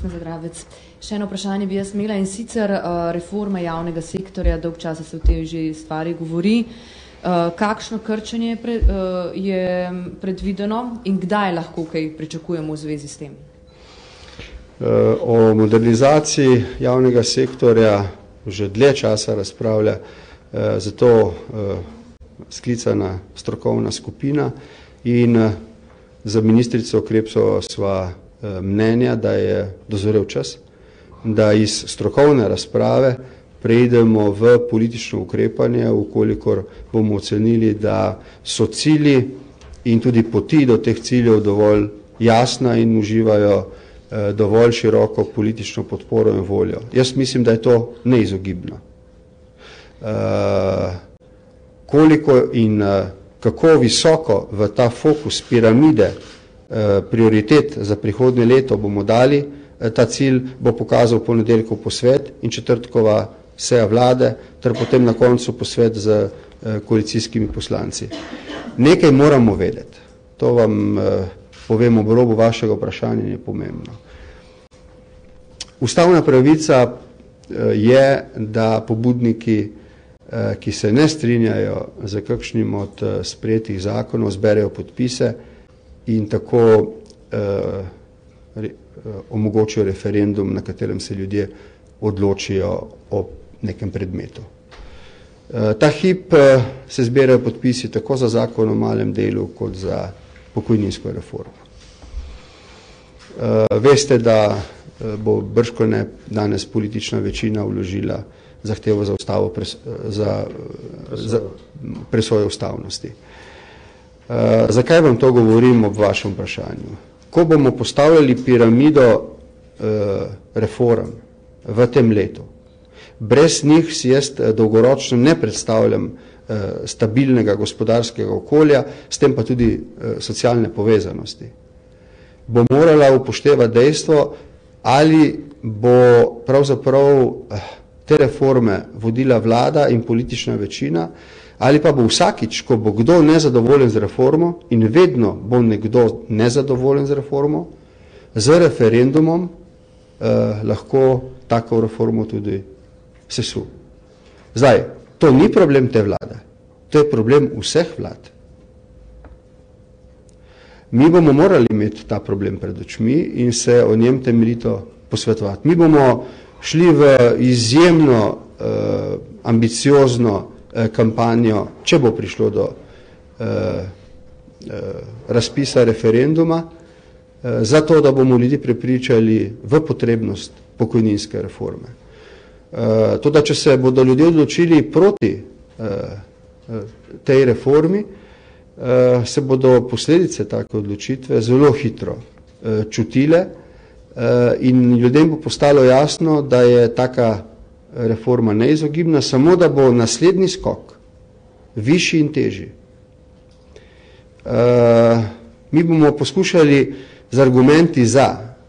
Vesna Zadravec. Še eno vprašanje bi jaz imela in sicer reforma javnega sektorja, dolg časa se v tej že stvari govori. Kakšno krčenje je predvideno in kdaj lahko kaj pričakujemo v zvezi s tem? O modernizaciji javnega sektorja že dlje časa razpravlja, zato sklicana strokovna skupina in za ministrico Krebsovo sva mnenja, da je dozorel čas, da iz strokovne razprave preidemo v politično ukrepanje, ukolikor bomo ocenili, da so cilji in tudi poti do teh ciljev dovolj jasna in uživajo dovolj široko politično podporo in voljo. Jaz mislim, da je to neizogibno. Koliko in kako visoko v ta fokus piramide prioritet za prihodnje leto bomo dali, ta cilj bo pokazal ponedeljkov posvet in četrtkova seja vlade, ter potem na koncu posvet z koalicijskimi poslanci. Nekaj moramo vedeti, to vam povem ob robu vašega vprašanja, je pomembno. Ustavna pravica je, da pobudniki, ki se ne strinjajo za kakšnim od sprejetih zakonov, zberejo podpise in tako omogočijo referendum, na katerem se ljudje odločijo o nekem predmetu. Ta hip se zberajo podpisi tako za zakon o malem delu, kot za pokojninsko reformo. Veste, da bo bržkone danes politična večina vložila zahtevo za ustavo za presojo ustavnosti. Zakaj vam to govorim ob vašem vprašanju? Ko bomo postavljali piramido reform v tem letu, brez njih si jaz dolgoročno ne predstavljam stabilnega gospodarskega okolja, s tem pa tudi socialne povezanosti. Bo morala upoštevati dejstvo, ali bo pravzaprav te reforme vodila vlada in politična večina, ali pa bo vsakič, ko bo kdo nezadovoljen z reformo, in vedno bo nekdo nezadovoljen z reformo, z referendumom lahko tako reformo tudi sesul. Zdaj, to ni problem te vlade, to je problem vseh vlad. Mi bomo morali imeti ta problem pred očmi in se o njem temeljito posvetovati. Mi bomo šli v izjemno ambiciozno kampanjo, če bo prišlo do razpisa referenduma, zato da bomo ljudi prepričali v potrebnost pokojninske reforme. Toda, če se bodo ljudje odločili proti tej reformi, se bodo posledice take odločitve zelo hitro čutile in ljudem bo postalo jasno, da je taka reforma neizogibna, samo da bo naslednji skok višji in težji. Mi bomo poskušali z argumenti za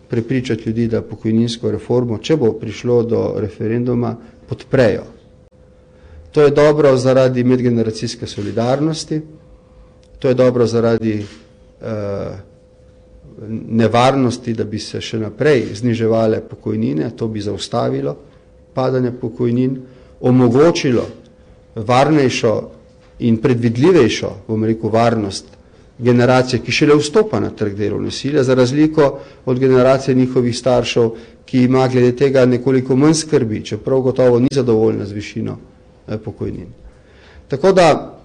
prepričati ljudi, da pokojninsko reformo, če bo prišlo do referenduma, podprejo. To je dobro zaradi medgeneracijske solidarnosti, to je dobro zaradi nevarnosti, da bi se še naprej zniževale pokojnine, to bi zaustavilo padanje pokojnin, omogočilo varnejšo in predvidljivejšo, bom rekel, varnost generacije, ki šele vstopa na trg delovne sile, za razliko od generacije njihovih staršev, ki ima glede tega nekoliko manj skrbi, čeprav gotovo ni zadovoljna z višino pokojnin. Tako da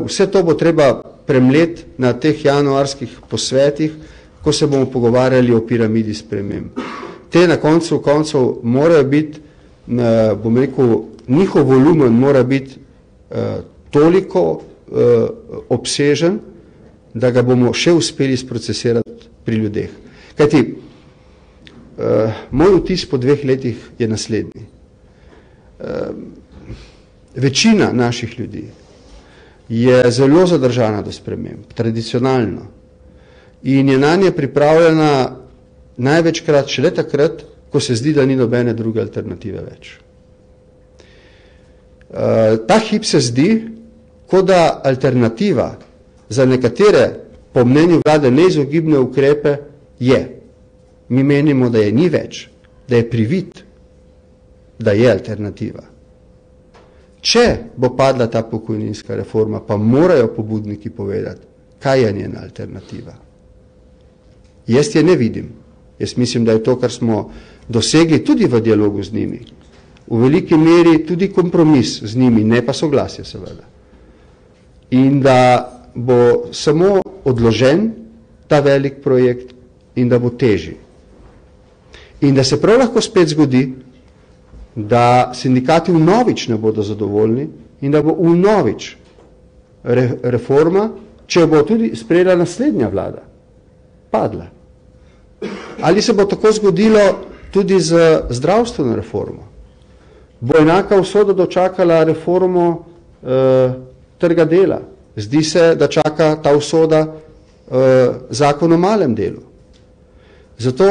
vse to bo treba premleti na teh januarskih posvetih, ko se bomo pogovarjali o piramidi sprememb. Te na koncu koncev morajo biti, bom rekel, njihov volumen mora biti toliko obsežen, da ga bomo še uspeli sprocesirati pri ljudeh. Kajti, moj vtis po 2 letih je naslednji. Večina naših ljudi je zelo zadržana do sprememb, tradicionalno, in je nanje pripravljena največkrat šele takrat, ko se zdi, da ni nobene druge alternative več. Ta hip se zdi, kot da alternativa za nekatere, po mnenju vlade, neizogibne ukrepe je. mi menimo, da je ni več, da je privid, da je alternativa. Če bo padla ta pokojninska reforma, pa morajo pobudniki povedati, kaj je njena alternativa. Jaz je ne vidim. Jaz mislim, da je to, kar smo dosegli tudi v dialogu z njimi, v veliki meri tudi kompromis z njimi, ne pa soglasje seveda. In da bo samo odložen ta velik projekt in da bo težji. In da se prav lahko spet zgodi, da sindikati vnovič ne bodo zadovoljni in da bo vnovič reforma, če bo tudi sprejela naslednja vlada, padla. Ali se bo tako zgodilo tudi z zdravstveno reformo? Bo enaka usoda dočakala reformo trga dela? Zdi se, da čaka ta usoda zakon o malem delu. Zato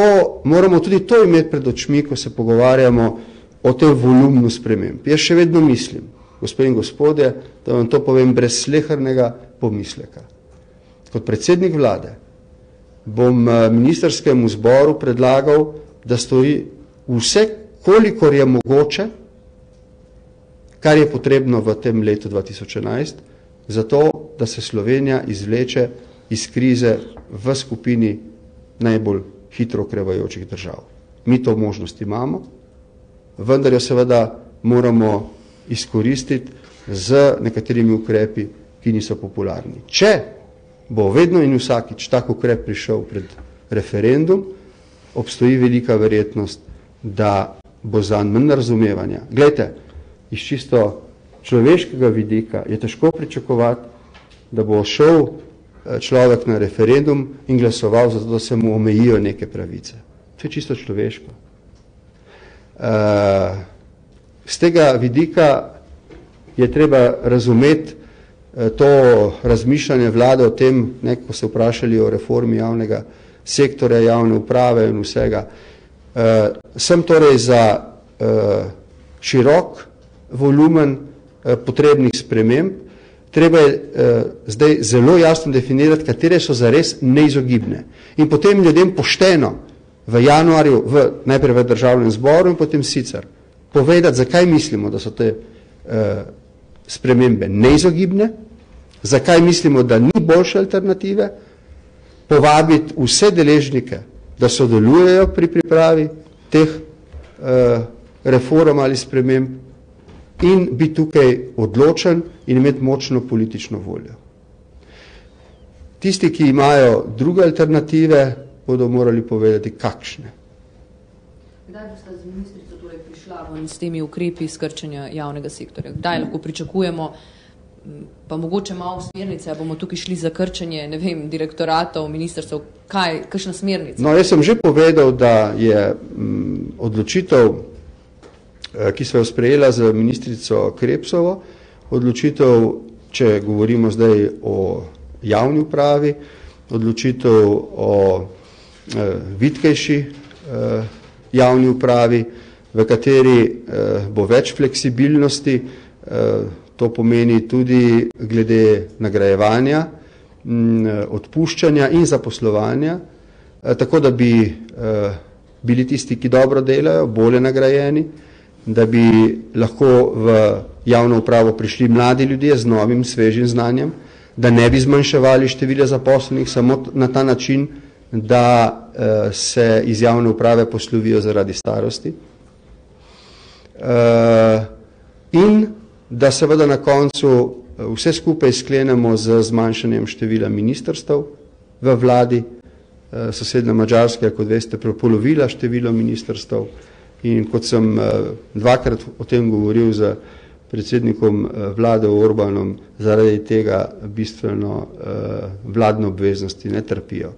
moramo tudi to imeti pred očmi, ko se pogovarjamo o tem volumnu sprememb. Jaz še vedno mislim, gospe in gospodje, da vam to povem brez slehernega pomisleka. Kot predsednik vlade bom ministrskemu zboru predlagal, da stori vse, kolikor je mogoče, kar je potrebno v tem letu 2011, zato, da se Slovenija izvleče iz krize v skupini najbolj hitro okrevajočih držav. Mi to možnost imamo, vendar jo seveda moramo izkoristiti z nekaterimi ukrepi, ki niso popularni. Če bo vedno in vsakič tak ukrep prišel pred referendum, obstoji velika verjetnost, da bo zanj manj razumevanja. Glejte, iz čisto človeškega vidika je težko pričakovati, da bo šel človek na referendum in glasoval zato, da se mu omejijo neke pravice. To je čisto človeško. Z tega vidika je treba razumeti to razmišljanje vlade o tem, ko se vprašali o reformi javnega sektorja, javne uprave in vsega. Sem torej za širok volumen potrebnih sprememb. Treba je zdaj zelo jasno definirati, katere so zares neizogibne. In potem ljudem pošteno v januarju, najprej v državnem zboru in potem sicer povedati, zakaj mislimo, da so te spremembe neizogibne, zakaj mislimo, da ni boljše alternative, povabiti vse deležnike, da sodelujejo pri pripravi teh reform ali sprememb in biti tukaj odločen in imeti močno politično voljo. Tisti, ki imajo druge alternative, bodo morali povedati, kakšne. Kdaj boste z ministrico torej prišla s temi ukrepi skrčenja javnega sektorja? Kdaj lahko pričakujemo, pa mogoče malo smernice, bomo tukaj šli za krčenje, ne vem, direktoratov, ministrstv, kakšna smernica? No, jaz sem že povedal, da je odločitev, ki so jo sprejela z ministrico Krebsovo, odločitev, če govorimo zdaj o javni upravi, odločitev o vitkejši javni upravi, v kateri bo več fleksibilnosti, to pomeni tudi glede nagrajevanja, odpuščanja in zaposlovanja, tako da bi bili tisti, ki dobro delajo, bolje nagrajeni, da bi lahko v javno upravo prišli mladi ljudje z novim, svežim znanjem, da ne bi zmanjševali števila zaposlenih samo na ta način, da se iz javne uprave poslovijo zaradi starosti. In da seveda na koncu vse skupaj sklenemo z zmanjšanjem števila ministrstev v vladi. Sosednja Madžarska je, kot veste, prepolovila število ministrstev in kot sem dvakrat o tem govoril z predsednikom vlade Orbanom, zaradi tega bistveno vladne obveznosti ne trpijo.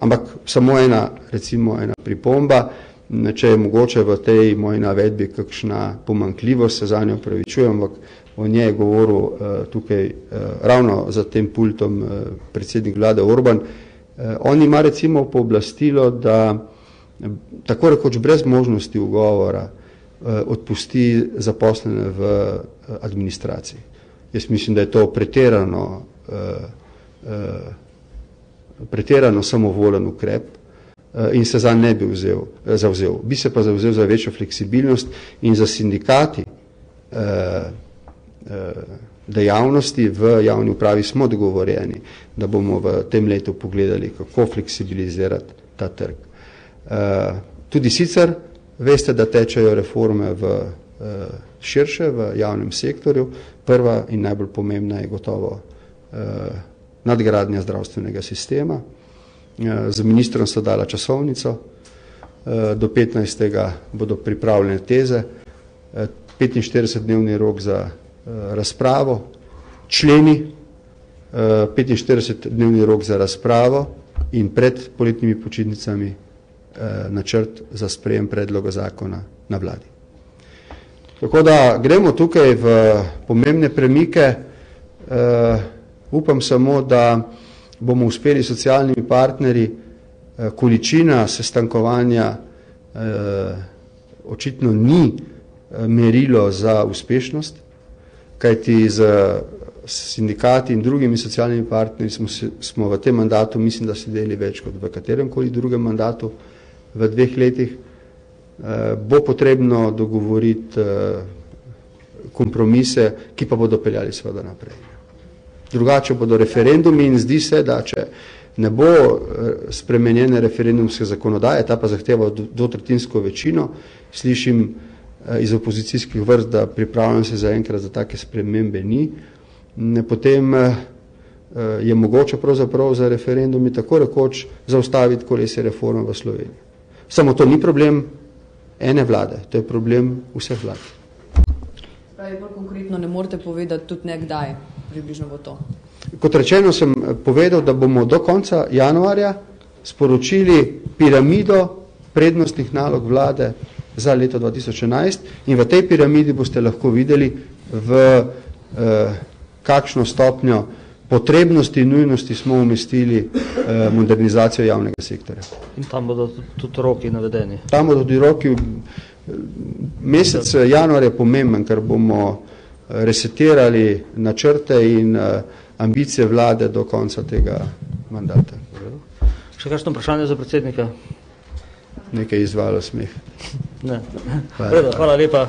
Ampak samo ena pripomba, če je mogoče v tej moji navedbi kakšna pomanjkljivost, se za njo opravičujem, ampak o njej je govoril tukaj ravno za tem pultom predsednik vlade Orban. On ima recimo pooblastilo, da tako rekoč brez možnosti ugovora odpusti zaposlene v administraciji. Jaz mislim, da je to pretirano samovoljen ukrep. in se za ne bi zavzel. Bi se pa zavzel za večjo fleksibilnost in za sindikati dejavnosti v javni upravi smo dogovorjeni, da bomo v tem letu pogledali, kako fleksibilizirati ta trg. Tudi sicer veste, da tečejo reforme širše v javnem sektorju. Prva in najbolj pomembna je gotovo nadgradnja zdravstvenega sistema. Z ministrom so dala časovnico, do 15. bodo pripravljene teze, 45-dnevni rok za razpravo, členi, 45-dnevni rok za razpravo in pred poletnimi počitnicami načrt za sprejem predloga zakona na vladi. Tako da gremo tukaj v pomembne premike. Upam samo, da bomo uspeli socialnimi partnerji. Količina sestankovanja očitno ni merilo za uspešnost, kajti z sindikati in drugimi socialnimi partnerji smo v tem mandatu, mislim, da sedeli več kot v kateremkoli drugem mandatu v 2 letih. Bo potrebno dogovoriti kompromise, ki pa bodo peljali seveda naprej. Drugače bodo referendumi in zdi se, da če ne bo spremenjene referendumske zakonodaje, ta pa zahteva dvotretjinsko večino, slišim iz opozicijskih vrst, da pripravljam se zaenkrat za take spremembe ni, potem je mogoče pravzaprav za referendumi tako rekoč zaustaviti kolesje reforme v Sloveniji. Samo to ni problem ene vlade, to je problem vseh vlad. Pravi, bolj konkretno ne morete povedati tudi nekdaj, približno bo to. Kot rečeno sem povedal, da bomo do konca januarja sporočili piramido prednostnih nalog vlade za leto 2011 in v tej piramidi boste lahko videli, v kakšno stopnjo potrebnosti in nujnosti smo umestili modernizacijo javnega sektorja. In tam bodo tudi roki navedeni? Tam bodo tudi roki. Mesec januar je pomemben, ker bomo resetirali načrte in ambicije vlade do konca tega mandata. Še kakšno vprašanje za predsednika? Nekaj izvalo smeh. Ne. Hvala lepa.